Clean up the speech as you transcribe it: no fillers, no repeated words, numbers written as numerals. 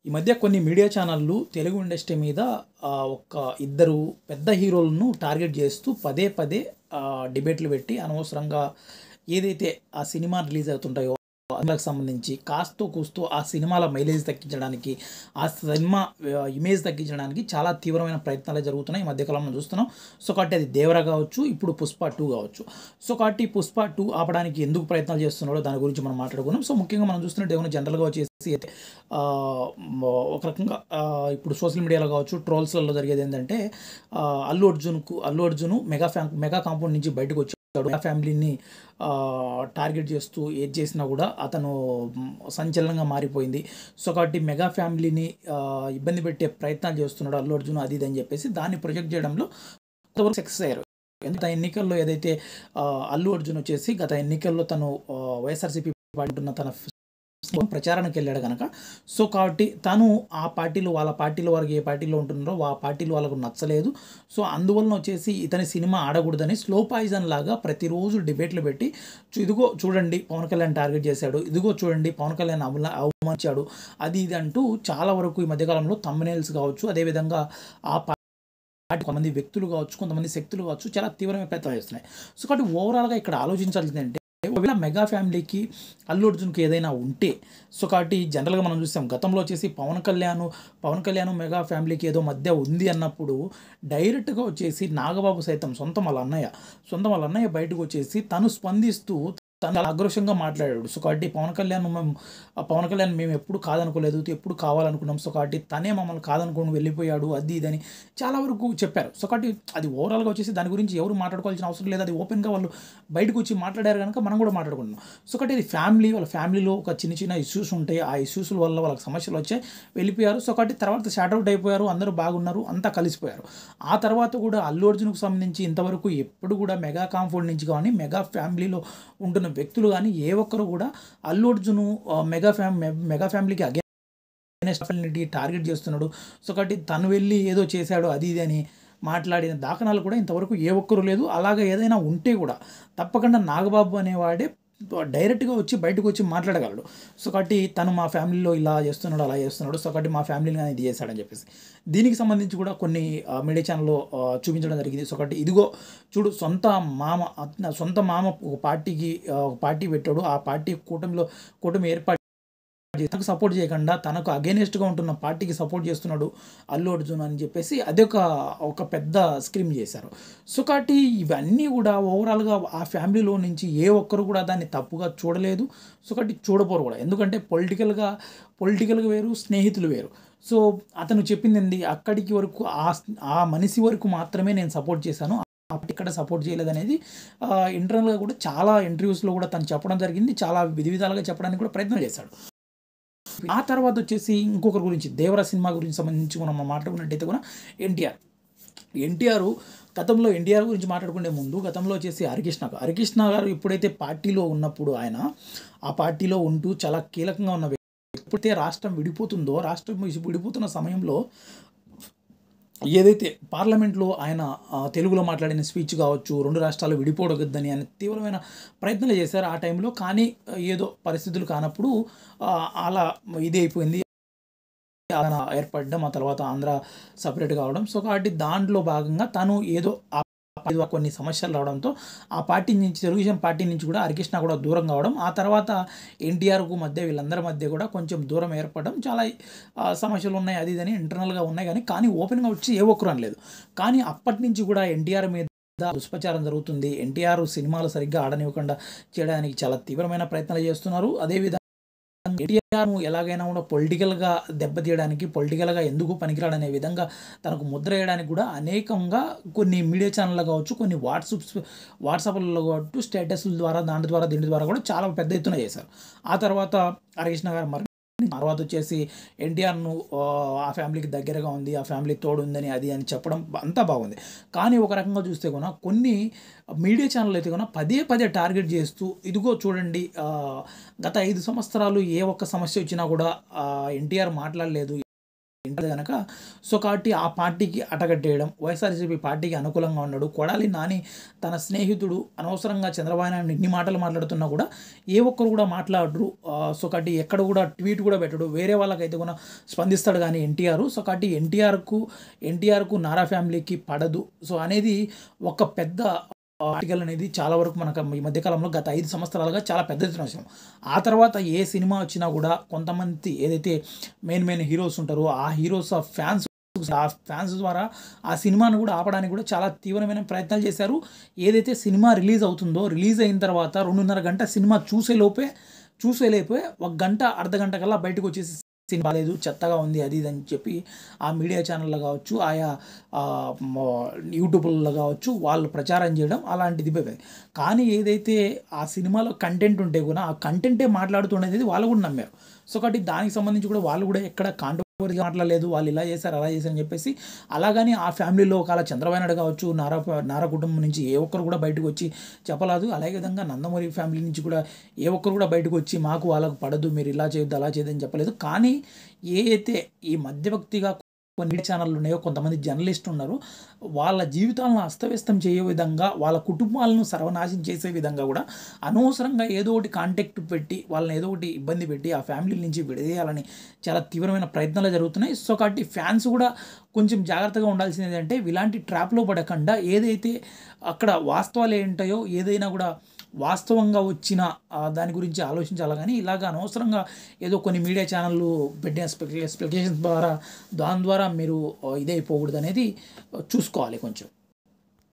ఈ మధ్య కొన్ని మీడియా ఛానళ్ళు తెలుగు ఇండస్ట్రీ మీద ఒక ఇద్దరు పెద్ద హీరోలను టార్గెట్ చేస్తూ పదే పదే డిబేట్లు పెట్టి అనవసరంగా ఏదైతే ఆ సినిమా రిలీజ్ అవుతుంటాయో అందుకు సంబంధించి కాస్తో కూస్తో ఆ సినిమాల మైలేజ్ తగ్గించడానికి, ఆ సినిమా ఇమేజ్ తగ్గించడానికి చాలా తీవ్రమైన ప్రయత్నాలే జరుగుతున్నాయి. ఈ మధ్యకాలంలో చూస్తున్నాం. సో కాబట్టి అది 'దేవర' కావచ్చు, ఇప్పుడు 'పుష్ప 2' కావచ్చు. సో కాబట్టి 'పుష్ప 2' ఆపడానికి ఎందుకు ప్రయత్నాలు చేస్తున్నాడో దాని గురించి మనం మాట్లాడుకుందాం. సో ముఖ్యంగా మనం చూస్తున్నట్టు ఏమైనా జనరల్‌గా వచ్చేసి ఆహ్, ఒక రకంగా ఇప్పుడు సోషల్ మీడియాలో కావచ్చు, ట్రోల్స్‌లలో జరిగేది ఏంటంటే అల్లు అర్జున్ మెగా కాంపౌండ్ నుంచి బయటకొచ్చాడు. మెగా ఫ్యామిలీని టార్గెట్ చేస్తూ ఏది చేసినా కూడా అతను సంచలనంగా మారిపోయింది. సో కాబట్టి మెగా ఫ్యామిలీని ఇబ్బంది పెట్టే ప్రయత్నాలు చేస్తున్నాడు అల్లు అర్జున్, అది ఇది అని చెప్పేసి దాన్ని ప్రొజెక్ట్ చేయడంలో కొంతవరకు సక్సెస్ అయ్యారు. గత ఎన్నికల్లో ఏదైతే అల్లు అర్జున్ వచ్చేసి గత ఎన్నికల్లో తను వైఎస్ఆర్‌సీపీ పార్టీ ఉన్న తన ప్రచారానికి వెళ్ళాడు గనక, సో కాబట్టి తను ఆ పార్టీలో వాళ్ళ పార్టీలో వారికి ఏ పార్టీలో ఉంటున్నారో ఆ పార్టీలో వాళ్ళకు నచ్చలేదు. సో అందువలన వచ్చేసి ఇతని సినిమా ఆడకూడదని స్లో పాయిజన్ లాగా ప్రతిరోజు డిబేట్లు పెట్టి ఇదిగో చూడండి పవన్ కళ్యాణ్ టార్గెట్ చేశాడు, ఇదిగో చూడండి పవన్ కళ్యాణ్ అవమానించాడు, అది ఇది అంటూ చాలా వరకు ఈ మధ్యకాలంలో థంబ్‌నెయిల్స్ కావచ్చు, అదేవిధంగా ఆ పార్టీ కొంతమంది వ్యక్తులు కావచ్చు, కొంతమంది శక్తులు కావచ్చు చాలా తీవ్రమైన ప్రయత్నాలు చేస్తున్నాయి. సో కాబట్టి ఓవరాల్‌గా ఇక్కడ ఆలోచించాల్సింది ఏంటంటే ఒకవేళ మెగా ఫ్యామిలీకి అల్లు అర్జున్‌కి ఏదైనా ఉంటే, సో కాబట్టి జనరల్‌గా మనం చూసాం గతంలో వచ్చేసి పవన్ కళ్యాణ్ మెగా ఫ్యామిలీకి ఏదో మధ్య ఉంది అన్నప్పుడు డైరెక్ట్‌గా వచ్చేసి నాగబాబు సైతం సొంతం వాళ్ళ అన్నయ్య బయటకు వచ్చేసి తను స్పందిస్తూ తను చాలా ఆక్రోషంగా మాట్లాడాడు. సో కాబట్టి పవన్ కళ్యాణ్ మేము ఎప్పుడు కాదనుకోలేదు, ఎప్పుడు కావాలనుకున్నాం. సో కాబట్టి తనే మమ్మల్ని కాదనుకోని వెళ్ళిపోయాడు, అది ఇదని చాలా వరకు చెప్పారు. సో కాబట్టి అది ఓవరాల్‌గా వచ్చేసి దాని గురించి ఎవరు మాట్లాడుకోవాల్సిన అవసరం లేదు. అది ఓపెన్‌గా వాళ్ళు బయటకు వచ్చి మాట్లాడారు గనుక మనం కూడా మాట్లాడుకుంటున్నాం. సో కాబట్టి అది వాళ్ళ ఫ్యామిలీలో ఒక చిన్న చిన్న ఇష్యూస్ ఉంటాయి. ఆ ఇష్యూస్ వల్ల వాళ్ళకి సమస్యలు వచ్చాయి, వెళ్ళిపోయారు. సో కాబట్టి తర్వాత షార్ట్ అవుట్ అయిపోయారు. అందరూ బాగున్నారు, అంతా కలిసిపోయారు. ఆ తర్వాత కూడా అల్లు అర్జున్‌కి సంబంధించి ఇంతవరకు ఎప్పుడు కూడా మెగా కాంపౌండ్ నుంచి కానీ, మెగా ఫ్యామిలీలో ఉంటున్న వ్యక్తులు కానీ ఏ ఒక్కరు కూడా అల్లు అర్జున్ మెగా ఫ్యామిలీకి అగైన్స్ట్ టార్గెట్ చేస్తున్నాడు. సో కాబట్టి తను వెళ్ళి ఏదో చేశాడు, అది ఇది అని మాట్లాడిన దాఖనాలు కూడా ఇంతవరకు ఏ ఒక్కరు లేదు. అలాగే ఏదైనా ఉంటే కూడా తప్పకుండా నాగబాబు అనేవాడే డైరెక్ట్‌గా వచ్చి బయటకు వచ్చి మాట్లాడగలడు. సో కాబట్టి తను మా ఫ్యామిలీలో ఇలా చేస్తున్నాడు, అలా చేస్తున్నాడు. సో కాబట్టి మా ఫ్యామిలీని గాని ఇది చేశాడని చెప్పేసి. దీనికి సంబంధించి కూడా కొన్ని మీడియా ఛానెల్‌లో చూపించడం జరిగింది. సో కాబట్టి ఇదిగో చూడు సొంత మామ ఒక పార్టీ పెట్టాడు. ఆ పార్టీ కూటమి ఏర్పాటు తనకు సపోర్ట్ చేయకుండా తనకు అగైనెస్ట్‌గా ఉంటున్న పార్టీకి సపోర్ట్ చేస్తున్నాడు అల్లు అర్జున్ అని చెప్పేసి ఒక పెద్ద స్క్రీమ్ చేశారు. సో కాబట్టి ఇవన్నీ కూడా ఓవరాల్‌గా ఆ ఫ్యామిలీలో నుంచి ఏ ఒక్కరు కూడా దాన్ని తప్పుగా చూడలేదు. సో కాబట్టి చూడపోరు కూడా. ఎందుకంటే పొలిటికల్‌గా వేరు, స్నేహితులు వేరు. సో అతను చెప్పిందేంది అక్కడికి వరకు ఆ మనిషి వరకు మాత్రమే నేను సపోర్ట్ చేశాను. ఇక్కడ సపోర్ట్ చేయలేదనేది ఇంటర్నల్‌గా కూడా చాలా ఇంటర్వ్యూస్‌లో కూడా తను చెప్పడం జరిగింది. చాలా విధాలుగా చెప్పడానికి కూడా ప్రయత్నం చేశాడు. ఆ తర్వాత వచ్చేసి ఇంకొకరి గురించి 'దేవర' సినిమా గురించి సంబంధించి మనం మాట్లాడుకున్నట్టయితే కూడా గతంలో ఎన్టీఆర్ గురించి మాట్లాడుకునే ముందు గతంలో వచ్చేసి హరికృష్ణ గారు ఎప్పుడైతే పార్టీలో ఉన్నప్పుడు ఆయన ఆ పార్టీలో ఉంటూ చాలా కీలకంగా ఉన్న వ్యక్తి. ఎప్పుడైతే రాష్ట్రం విడిపోతున్న సమయంలో ఏదైతే పార్లమెంట్‌లో ఆయన తెలుగులో మాట్లాడిన స్పీచ్ కావచ్చు, 2 రాష్ట్రాలు విడిపోవద్దని ఆయన తీవ్రమైన ప్రయత్నాలు చేశారు ఆ టైంలో. కానీ ఏదో పరిస్థితులు కానప్పుడు అలా ఇది అయిపోయింది. తెలంగాణ ఏర్పడడం, ఆ తర్వాత ఆంధ్ర సెపరేట్ కావడం. సో కాబట్టి దాంట్లో భాగంగా తను ఏదో కొన్ని సమస్యలు రావడంతో ఆ పార్టీ నుంచి తెలుగుదేశం పార్టీ నుంచి కూడా హరికృష్ణ కూడా దూరం కావడం. ఆ తర్వాత ఎన్టీఆర్‌కు మధ్య వీళ్ళందరి మధ్య కూడా కొంచెం దూరం ఏర్పడడం. చాలా సమస్యలు ఉన్నాయి, అది ఇదని ఇంటర్నల్‌గా ఉన్నాయి కానీ ఓపెన్‌గా వచ్చి ఏ ఒక్కరు అనలేదు. కానీ అప్పటి నుంచి కూడా ఎన్టీఆర్ మీద దుష్ప్రచారం జరుగుతుంది. ఎన్టీఆర్ సినిమాలు సరిగ్గా ఆడనివ్వకుండా చేయడానికి చాలా తీవ్రమైన ప్రయత్నాలు చేస్తున్నారు. అదేవిధంగా ఎన్టీఆర్‌ను ఎలాగైనా కూడా పొలిటికల్‌గా దెబ్బతీయడానికి, పొలిటికల్‌గా ఎందుకు పనికిరాడనే విధంగా తనకు ముద్ర వేయడానికి కూడా అనేకంగా కొన్ని మీడియా ఛానెల్‌లు కావచ్చు, కొన్ని వాట్సాప్‌లలో కావచ్చు, స్టేటస్‌ల ద్వారా దీని ద్వారా కూడా చాలా పెద్ద ఎత్తున చేశారు. ఆ తర్వాత హరికృష్ణ గారు తర్వాత వచ్చేసి ఎన్టీఆర్‌ను ఆ ఫ్యామిలీకి దగ్గరగా ఉంది, ఆ ఫ్యామిలీ తోడుందని అది అని చెప్పడం అంతా బాగుంది. కానీ ఒక రకంగా చూస్తే కూడా కొన్ని మీడియా ఛానెల్ అయితే కూడా పదే టార్గెట్ చేస్తూ ఇదిగో చూడండి గత 5 సంవత్సరాలు ఏ ఒక్క సమస్య వచ్చినా కూడా ఎన్టీఆర్ మాట్లాడలేదు. ఇంటది గనక సో, కాబట్టి ఆ పార్టీకి అటగట్టేయడం, వైఎస్ఆర్‌సీపీ పార్టీకి అనుకూలంగా ఉన్నాడు. కొడాలి నాని తన స్నేహితుడు అనవసరంగా చంద్రబాబు నాయుడు ఇన్ని మాటలు మాట్లాడుతున్నా కూడా ఏ ఒక్కరు కూడా మాట్లాడరు. సో, కాబట్టి ఎక్కడ కూడా ట్వీట్ కూడా పెట్టడు. వేరే వాళ్ళకైతే కూడా స్పందిస్తాడు గానీ ఎన్టీఆర్. సో, కాబట్టి ఎన్టీఆర్‌కు నారా ఫ్యామిలీకి పడదు. సో, అనేది ఒక పెద్ద ఆర్టికల్ అనేది చాలా వరకు మనకు ఈ మధ్య కాలంలో గత 5 సంవత్సరాలుగా చాలా పెద్ద ఎత్తున వచ్చినాం. ఆ తర్వాత ఏ సినిమా వచ్చినా కూడా కొంతమంది ఏదైతే మెయిన్ హీరోస్ ఉంటారో ఆ హీరోస్ ఆ ఫ్యాన్స్ ద్వారా ఆ సినిమాను కూడా ఆపడానికి కూడా చాలా తీవ్రమైన ప్రయత్నాలు చేశారు. ఏదైతే సినిమా రిలీజ్ అవుతుందో రిలీజ్ అయిన తర్వాత 2:30 గంట సినిమా చూసేలోపే ఒక గంట, అర్ధగంట కల్లా బయటకొచ్చేసి సినిమా బాలేదు, చెత్తగా ఉంది అది ఇది అని చెప్పి ఆ మీడియా ఛానల్‌లో కావచ్చు, ఆయా యూట్యూబ్‌లలో కావచ్చు వాళ్ళు ప్రచారం చేయడం అలాంటిది కానీ ఏదైతే ఆ సినిమాలో కంటెంట్ ఉంటే కూడా ఆ కంటెంటే మాట్లాడుతుండేది వాళ్ళు కూడా నమ్మారు. సో, కాబట్టి దానికి సంబంధించి కూడా వాళ్ళు కూడా ఎక్కడ కాంట్రోవర్సీ‌గా మాట్లాడలేదు. వాళ్ళు ఇలా చేశారు, అలా చేశారు అని చెప్పేసి అలాగని ఆ ఫ్యామిలీలో ఒకవేళ చంద్రబాబు నాయుడు కావచ్చు, నారా కుటుంబం నుంచి ఏ ఒక్కరు కూడా బయటకు వచ్చి చెప్పలేదు. అలాగే విధంగా నందమూరి ఫ్యామిలీ నుంచి కూడా ఏ ఒక్కరు కూడా బయటకు వచ్చి మాకు వాళ్ళకు పడదు, మీరు ఇలా చేయొద్దు, అలా చేయొద్దు అని చెప్పలేదు. కానీ అయితే ఈ మధ్యవర్తిగా కొన్ని మీడియా ఛానళ్ళు ఉన్నాయో, కొంతమంది జర్నలిస్టులు ఉన్నారు. వాళ్ళ జీవితాలను అస్తవ్యస్తం చేయే విధంగా, వాళ్ళ కుటుంబాలను సర్వనాశనం చేసే విధంగా కూడా అనవసరంగా ఏదో ఒకటి కాంటాక్ట్ పెట్టి, వాళ్ళని ఏదో ఒకటి ఇబ్బంది పెట్టి, ఆ ఫ్యామిలీ నుంచి విడదీయాలని చాలా తీవ్రమైన ప్రయత్నాలు జరుగుతున్నాయి. సో, కాబట్టి ఫ్యాన్స్ కూడా కొంచెం జాగ్రత్తగా ఉండాల్సింది ఏంటంటే, ఇలాంటి ట్రాప్‌లో పడకుండా ఏదైతే అక్కడ వాస్తవాలు ఏంటాయో ఏదైనా కూడా వాస్తవంగా వచ్చిన దాని గురించి ఆలోచించాలి గానీ, ఇలాగ అనవసరంగా ఏదో కొన్ని మీడియా ఛానల్‌లు పెట్టిన స్పెక్యులేషన్స్ ద్వారా దాని ద్వారా మీరు ఇదైపోకూడదనేది చూసుకోవాలి కొంచెం.